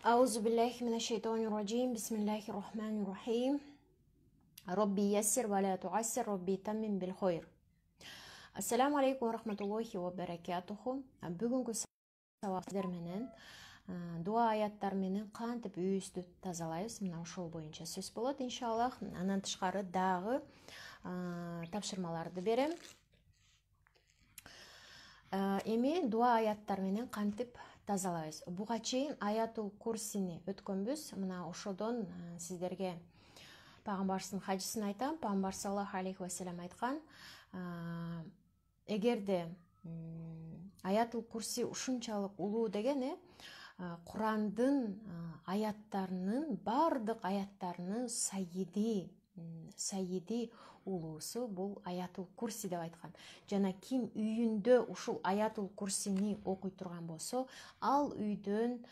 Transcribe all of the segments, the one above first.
أعوذ بالله من الشيطان الرجيم بسم الله الرحمن الرحيم ربي يسر ولا تعسر ربي تمم بالخير. Assalamu alaikum warahmatullahi wabarakatuh. Бүгүнкү сабактар менен дуа аяттар менен кантип үйүбүздү тазалайбыз, мына ошол боюнча сөз болот иншаллах. Андан тышкары дагы тапшырмаларды берем. Эми дуа аяттар менен кантип тазалайбыз. Буга чейин аятул курсини өткөнбүз. Мына ошодон сиздерге пайгамбарыбыздын хадисин айтам. Пайгамбар саллаллаху алейхи вассалам айткан, эгерде аятул курси ушунчалык улуу деген Курандын аяттарынын бардык аяттарынын сайиди улуусу бул аятул курси деп айткан. Жана ким үйүндө ушул аятул курсини окуй турган болсо, ал үйдөн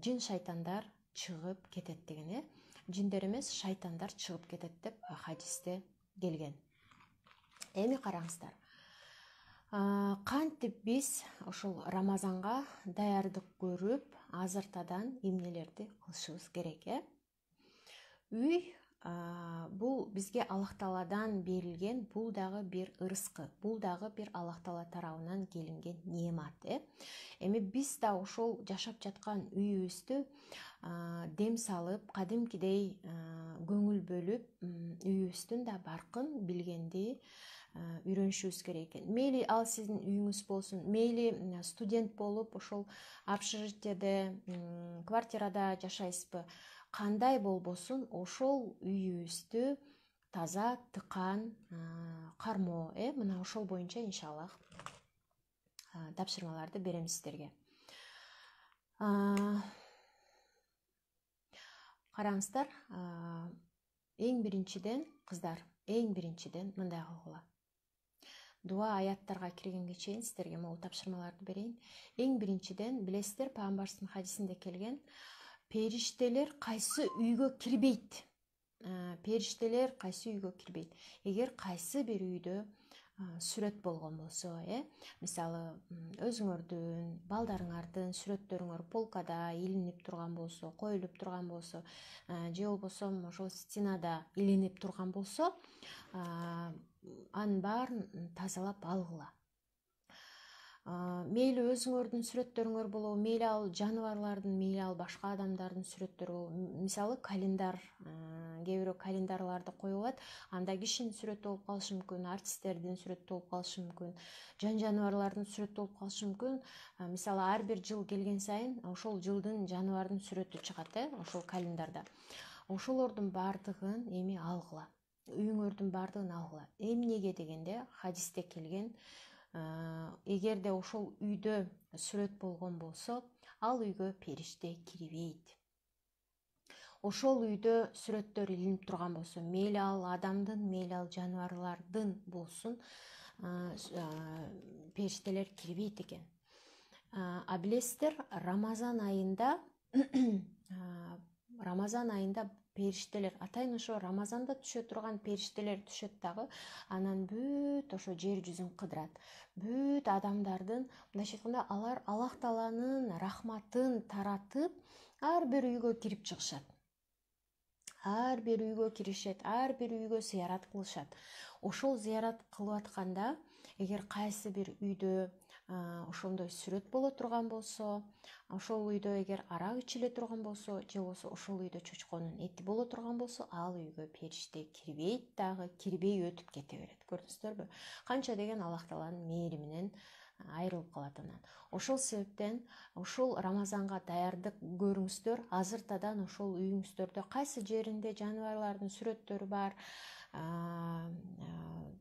жин шайтандар чыгып кетет деген. Жиндер эмес, шайтандар чыгып кетет деп хадисте келген. Эми караңыздар. Кантип биз ошол Рамазанга даярдык көрүп, азыртадан эмнелерди кылышыбыз керек, Үй бул бизге Аллах Тааладан берилген, бул дагы бир ырыскы, бул дагы бир Аллах Таала тарабынан келинген неемат, Эми биз да ошол жашап жаткан үйүбүздү дем салып, кадимкидей көңүл бөлүп, үйүбүздүн да баркын билгенди үйрөнүшүбүз керек экен. Мейли ал сиздин үйүңүз болсун, мейли студент болуп ошол общежитиеде, квартирада жашайсызбы, кандай болбосун, ошол үйүбүздү таза, тыкан кармоо, мына ошол боюнча иншаллах тапшырмаларды берем сиздерге. Караңыздар, эң биринчиден кыздар, мындай кылгыла. Дуа аяттарга киргенге чейин сиздерге могу тапшырмаларды берейин. Эң биринчиден билесиздер, пайгамбарыбыздын хадисинде келген, периштелер кайсы үйгө кирбейт. Эгер кайсы бир үйдө сүрөт болгон болсо, мисалы өзүңөрдүн, балдарыңардын сүрөттөрүңөр полкада илинип турган болсо, коюлуп турган болсо, же болбосо ошол стенада илинип турган болсо, анын баарын тазалап алгыла. Мейли өзүңөрдүн сүрөттөрүңөр болобу, мейли ал жаныбарлардын, мейли ал башка адамдардын сүрөттөрү болобу. Мисалы календар, кээ бирөө календарларды коюп алат, анда кишинин сүрөтү болуп калышы мүмкүн, артисттердин сүрөтү болуп калышы мүмкүн, жаныбарлардын сүрөтү болуп калышы мүмкүн. Мисалы ар бир жыл келген сайын ошол жылдын жаныбардын сүрөтү чыгат, ошол календарда. Ошолордун бардыгын эми алгыла. Үйүңөрдүн бардыгын алгыла. Эмнеге дегенде, хадисте келген, эгерде ошол үйдө сүрөт болгон болсо, ал үйгө периште кирбейт. Ошол үйдө сүрөттөр илинип турган болсо, мейли ал адамдын, мейли ал жаныбарлардын болсун, периштелер кирбейт экен. Билесиздер, Рамазан айында периштелер, атайын ошо Рамазанда түшө турган периштелер түшөт дагы, анан бүт ошо жер жүзүн кыдырат. Бүт адамдардын, мындайча айтканда, алар Аллах Тааланын рахматын таратып, ар бир үйгө кирип чыгышат. Ар бир үйгө киришет, ар бир үйгө зыярат кылышат. Ошол зыярат кылып атканда, эгер кайсы бир үйдө ошондой сүрөт боло турган болсо, ошол үйдө эгер арак ичиле турган болсо, же болбосо ошол үйдө чочконун эти боло турган болсо, ал үйгө периште кирбейт дагы, кирбей өтүп кете берет. Көрдүңүздөрбү? Канча деген Аллах Тааланын мээри менен айрылып калат анан. Ошол себептен ошол Рамазанга даярдык көрүңүздөр, азыртадан ошол үйүңүздөрдө кайсы жеринде жаныбарлардын сүрөттөрү бар,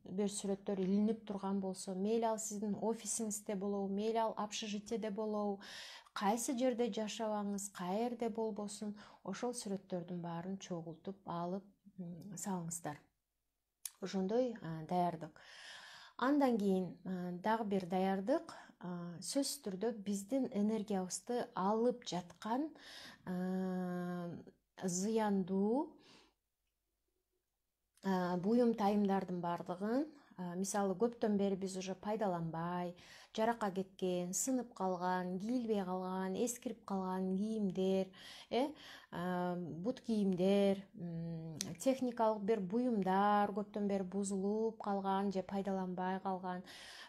бир сүрөттөр илинип турган болсо, мейли ал сиздин офисиңизде болобу, мейли ал общежитиеде болобу, кайсы жерде жашабаңыз, каерде болбосун, ошол сүрөттөрдүн баарын чогултуп алып салыңыздар. Ошондой даярдык. Андан кийин дагы бир даярдык, сөзсүз түрдө биздин энергиябызды алып жаткан зыяндуу буюм тайымдардын бардыгын мисалы көптөн бери биз уже пайдаланбай, жаракка кеткен, сынып калган, кийилбей калган, эскирип калган кийимдер, бут кийимдер, техникалык бир буюмдар көптөн бери бузулуп калган же пайдаланбай калган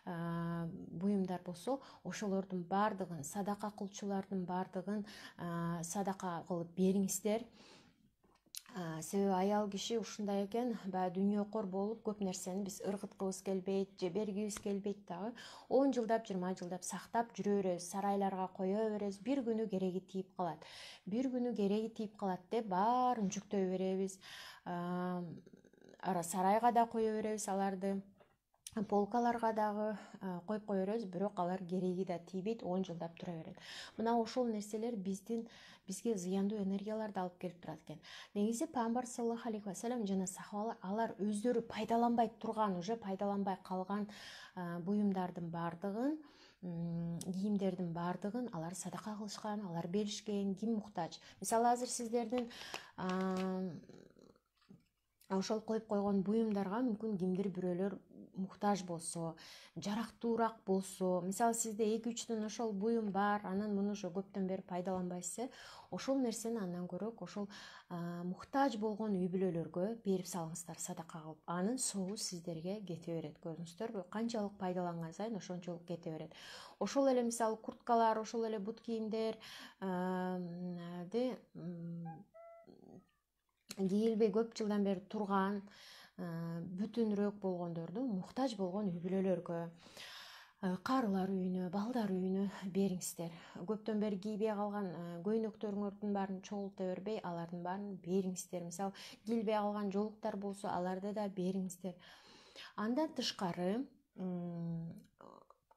буюмдар болсо, ошолордун баардыгын, садака кылчулардын баардыгын садака кылып бериңиздер. Себеби аял киши ушундай экен, баягы дүйнөкөр болуп көп нерсени биз ыргыткыбыз келбейт же бергибиз келбейт дагы. 10 жылдап, 20 жылдап сактап жүрө беребиз, сарайларга кое беребиз. Бир күнү кереги тийип калат. Бир күнү кереги тийип калат деп баарын жүктөй беребиз. Сарайга да кое беребиз аларды. Полкаларга дагы коюп кое беребиз, бирок алар кереги да тийбейт, 10 жылдап тура берет. Мына ошол нерселер бизге зыяндуу энергияларды алып келип турат экен. Негизи пайгамбар саллаллаху алейхи вассалам жана сахабалар алар өздөрү пайдаланбай турган, уже пайдаланбай калган буюмдардын баардыгын, кийимдердин баардыгын алар садака кылышкан, алар беришкен. Ким муктаж? Мисалы азыр сиздердин ошол коюп койгон буюмдарга мүмкүн кимдир бирөөлөр муктаж болсо, жарактуураак болсо, мисалы сизде 2-3 ошол буюм бар, анан муну ошо көптөн бери пайдаланбайсыз, ошол нерсени андан көрөк ошол муктаж болгон үй бүлөлөргө берип салыңыздар садака кылып. Анын соогу сиздерге кете берет. Көрдүңүздөрбү? Канчалык пайдаланган сайын ошончолук кете берет. Ошол эле мисалы курткалар, ошол эле бут кийимдер кийилбей көп жылдан бери турган, бүтүнүрөөк болгондорду муктаж болгон үй бүлөлөргө, карылар үйүнө, балдар үйүнө бериңиздер. Көптөн бери кийбей калган көйнөктөрүңөрдүн баарын чогулта бербей, алардын баарын бериңиздер. Мисалы кийилбей калган жолуктар болсо, аларды да бериңиздер. Андан тышкары,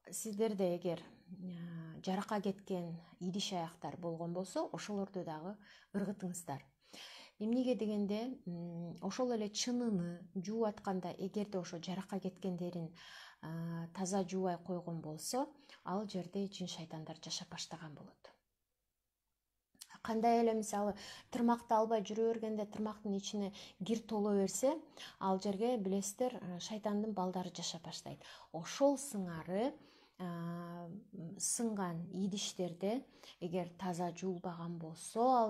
сиздерде эгер жаракка кеткен идиш аяктар болгон болсо, ошолорду дагы ыргытыңыздар. Эмнеге дегенде, ошол эле чыныны жууп атканда, эгерде ошо жаракка кеткендерин таза жуубай койгон болсо, ал жерде жин шайтандар жашап баштаган болот. Кандай эле мисалы тырмакты албай жүрө бергенде тырмактын ичине кир толо берсе, ал жерге билесиздер, шайтандын балдары жашап баштайт. Ошол сыңары сынган идиштерде эгер таза жуулбаган болсо,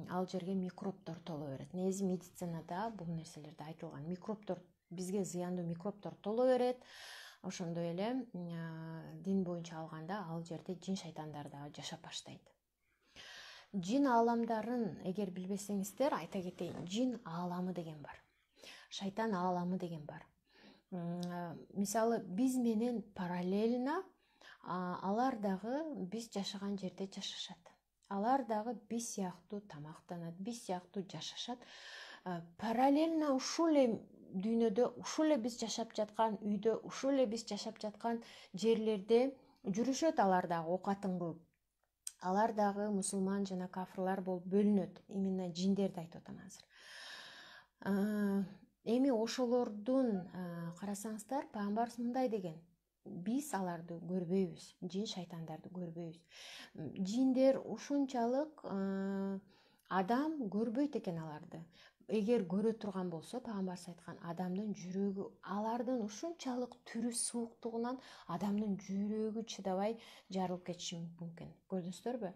ал жерге микробдор толо берет. Негизи медицинада бул нерселерде айтылган. Микробдор, бизге зыяндуу микробдор толо берет. Ошондой эле дин боюнча алганда ал жерде жин шайтандар да жашап баштайт. Жин ааламдарын эгер билбесеңиздер, айта кетейин, жин ааламы деген бар. Шайтан ааламы деген бар. Мисалы биз менен параллельно алар дагы биз жашаган жерде жашашат. Алар дагы биз сыяктуу тамактанат, биз сыяктуу жашашат. Параллельно ушул эле дүйнөдө, ушул эле биз жашап жаткан үйдө, ушул эле биз жашап жаткан жерлерде жүрүшөт алар дагы оокатын кылып. Алар дагы мусулман жана кафырлар болуп бөлүнөт. Именно жиндерди айтып атам азыр. Эми ошолордун карасаңыздар, пайгамбар мындай деген: биз аларды көрбөйбүз, жин шайтандарды көрбөйбүз. Жиндер ушунчалык адам көрбөйт экен аларды. Эгер көрө турган болсо, пайгамбар айткан, адамдын жүрөгү алардын ушунчалык түрү сууктугунан адамдын жүрөгү чыдабай жарылып кетиши мүмкүн экен. Көрдүңүздөрбү?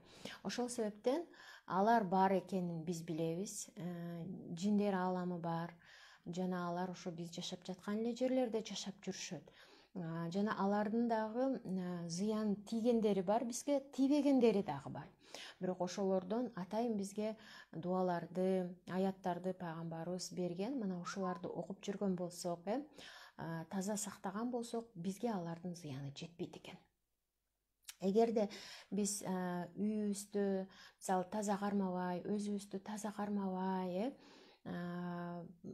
Ошол себептен алар бар экенин биз билебиз. Жиндер ааламы бар. Жана алар ошо биз жашап жаткан эле жерлерде жашап жүрүшөт. Жана алардын дагы зыян тийгендери бар, бизге тийбегендери дагы бар. Бирок ошолордон атайын бизге дуаларды, аяттарды пайгамбарыбыз берген. Мына ошоларды окуп жүргөн болсок, таза сактаган болсок, бизге алардын зыяны жетпейт экен. Эгерде биз үйүбүздү мисалы таза кармабай, өзүбүздү таза кармабай,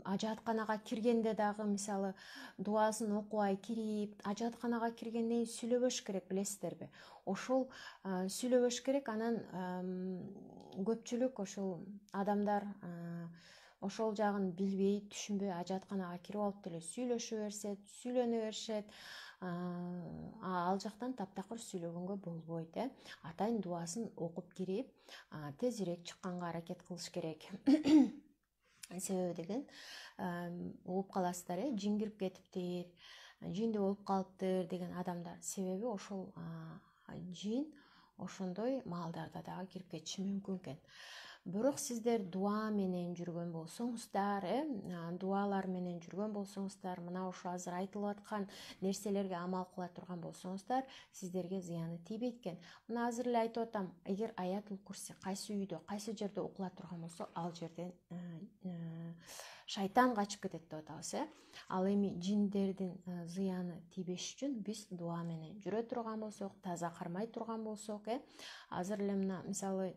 ажатканага киргенде дагы мисалы дуасын окубай кирип, ажатканага киргенден кийин сүйлөбөш керек, билесиздерби? Ошол сүйлөбөш керек. Анан көпчүлүк ошол адамдар ошол жагын билбей, түшүнбөй ажатканага кирип алып деле сүйлөшө беришет, сүйлөнө беришет. Ал жактан таптакыр сүйлөгөнгө болбойт. Атайын дуасын окуп кирип, тезирээк чыкканга аракет кылыш керек. себеби деген угуп каласыздар, жин кирип кетиптир, жинде болуп калыптыр деген адамдар. Себеби ошол жин ошондой маалдарда дагы кирип кетиши мүмкүн экен. Бирок сиздер дуа менен жүргөн болсоңуздар, дуалар менен жүргөн болсоңуздар, мына ошо азыр айтылып аткан нерселерге амал кыла турган болсоңуздар, сиздерге зыяны тийбейт экен. Мына азыр эле айтып атам, эгер Аятул Курси кайсы үйдө, кайсы жерде окула турган болсо, ал жерден шайтан качып кетет деп атабыз. Ал эми жиндердин зыяны тийбеш үчүн биз дуа менен жүрө турган болсок, таза кармай турган болсок, азыр эле мына мисалы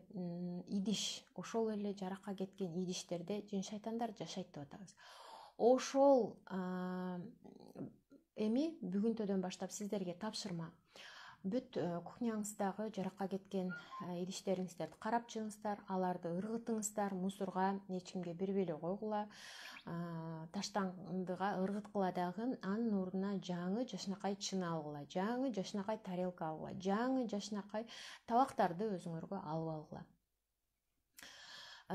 идиш, ошол эле жаракка кеткен идиштерде жин шайтандар жашайт деп атабыз. Ошол эми бүгүнтөдөн баштап сиздерге тапшырма. Бүт кухняңыздагы жаракка кеткен идиштериңиздерди карап чыгыңыздар, аларды ыргытыңыздар, мусорго эч кимге бербей эле койгула, таштандыга ыргыткыла дагы, анын ордуна жаңы жашынакай чын алгыла, жаңы жашынакай тарелка алгыла, жаңы жашынакай табактарды өзүңөргө алып алгыла.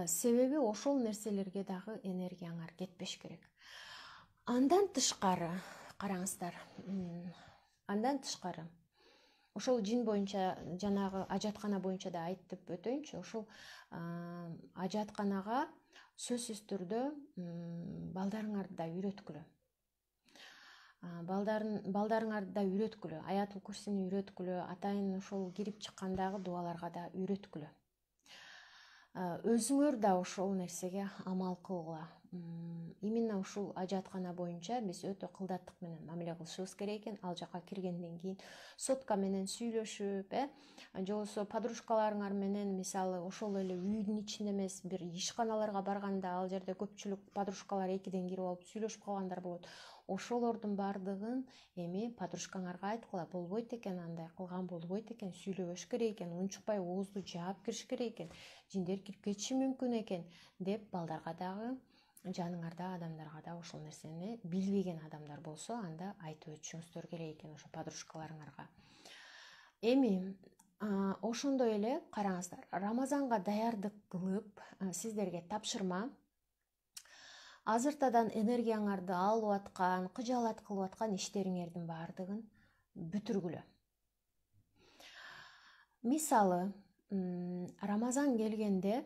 Себеби ошол нерселерге дагы энергияңар кетпеш керек. Андан тышкары, караңыздар, андан тышкары ошол жин боюнча, жанагы ажаткана боюнча да айтып өтөйүнчү. Ошол ажатканага сөзсүз түрдө балдарыңарды да үйрөткүлө. Балдарыңарды да үйрөткүлө, Аятул Курсини үйрөткүлө, атайын ошол кирип чыккандагы дуаларга да үйрөткүлө. Өзүңөр да ошол нерсеге амал кылгыла. Именно ушул ажаткана боюнча биз өтө кылдаттык менен мамиле кылышыбыз керек экен. Ал жака киргенден кийин сотка менен сүйлөшүп, же болбосо подружкаларыңар менен, мисалы ошол эле үйдүн ичинде эмес, бир ишканаларга барганда, ал жерде көпчүлүк подружкалар экиден кирип алып сүйлөшүп калгандар болот. Ошолордун баардыгын эми подружкаңарга айткыла, болбойт экен, андай кылган болбойт экен, сүйлөбөш керек экен, унчукпай оозду жаап кириш керек экен, жиндер кирип кетиши мүмкүн экен деп балдарга дагы, жаныңарда адамдарга да ошол нерсени билбеген адамдар болсо, анда айтып өтүшүңүздөр керек экен ошо подружкаларыңарга. Эми ошондой эле караңыздар, Рамазанга даярдык кылып, сиздерге тапшырма. Азыртадан энергияңарды алып аткан, кыжаалат кылып аткан иштериңердин баардыгын бүтүргүлө. Мисалы, Рамазан келгенде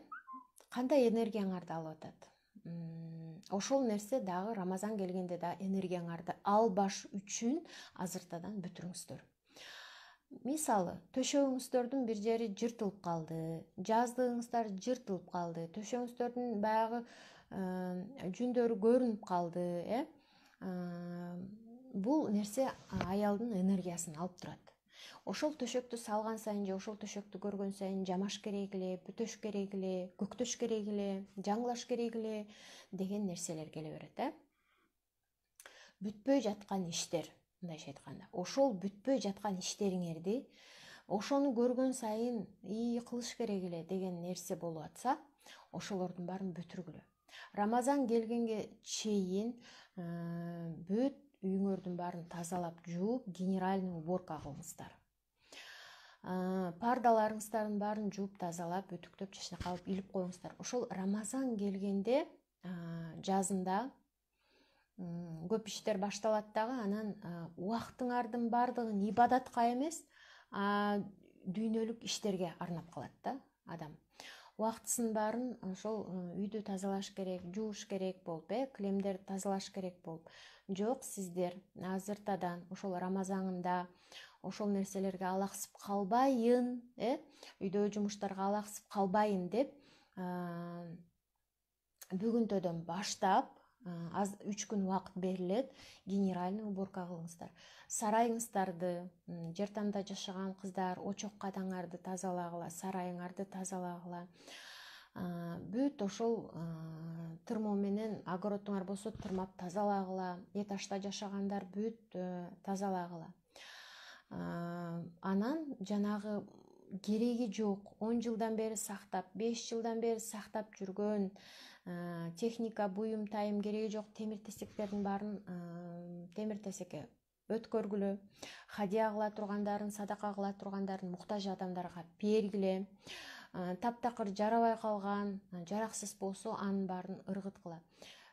кандай энергияңарды алып атат? Ошол нерсе дагы Рамазан келгенде да энергияңарды албаш үчүн азыртадан бүтүрүңүздөр. Мисалы, төшөгүңүздөрдүн бир жери жыртылып калды, жаздыгыңыздар жыртылып калды, төшөгүңүздөрдүн баягы жүндөрү көрүнүп калды, бул нерсе аялдын энергиясын алып турат. Ошол төшөктү салган сайын же ошол төшөктү көргөн сайын жамаш керек эле, бүтөш керек эле, көктөш керек эле, жаңылаш керек эле деген нерселер келе берет. Бүтпөй жаткан иштер, мындайча айтканда, ошол бүтпөй жаткан иштериңерди ошону көргөн сайын кылыш керек эле деген нерсе болуп атса, ошолордун баарын бүтүргүлө. Рамазан келгенге чейин бүт үйүңөрдүн баарын тазалап жууп, генеральный уборка кылыңыздар. Пардаларыңыздардын баарын жууп тазалап, үтүктөп, чачнакалып илип коюңуздар. Ошол Рамазан келгенде жазында көп иштер башталат дагы, анан убактыңардын баардыгын ибадатка эмес, дүйнөлүк иштерге арнап калат да адам. Убактысын баарын ошол үйдү тазалаш керек, жууш керек болуп, килемдерди тазалаш керек болуп. Жок, сиздер азыртадан ошол Рамазанында ошол нерселерге алаксып калбайын, үйдөгү жумуштарга алаксып калбайын деп бүгүнтөдөн баштап 3 күн убакыт берилет, генеральный уборка кылыңыздар. Сарайыңыздарды, жертамда жашаган кыздар, очок кадаңарды тазалагыла, сарайыңарды тазалагыла. Бүт ошол тырмоо менен, огородуңар болсо тырмап тазалагыла, этажда жашагандар бүт тазалагыла. Анан жанагы кереги жок, 10 жылдан бери сактап, 5 жылдан бери сактап жүргөн техника, буюм, тайым, кереги жок темир-тесектердин баарын темир-тесекке өткөргүлө, хадия кыла тургандарын, садака кыла тургандарын муктаж адамдарга бергиле. таптакыр жарабай калган, жараксыз болсо анын баарын ыргыт кылат.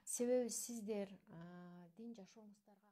Себеби сиздер дин жашооңуздарга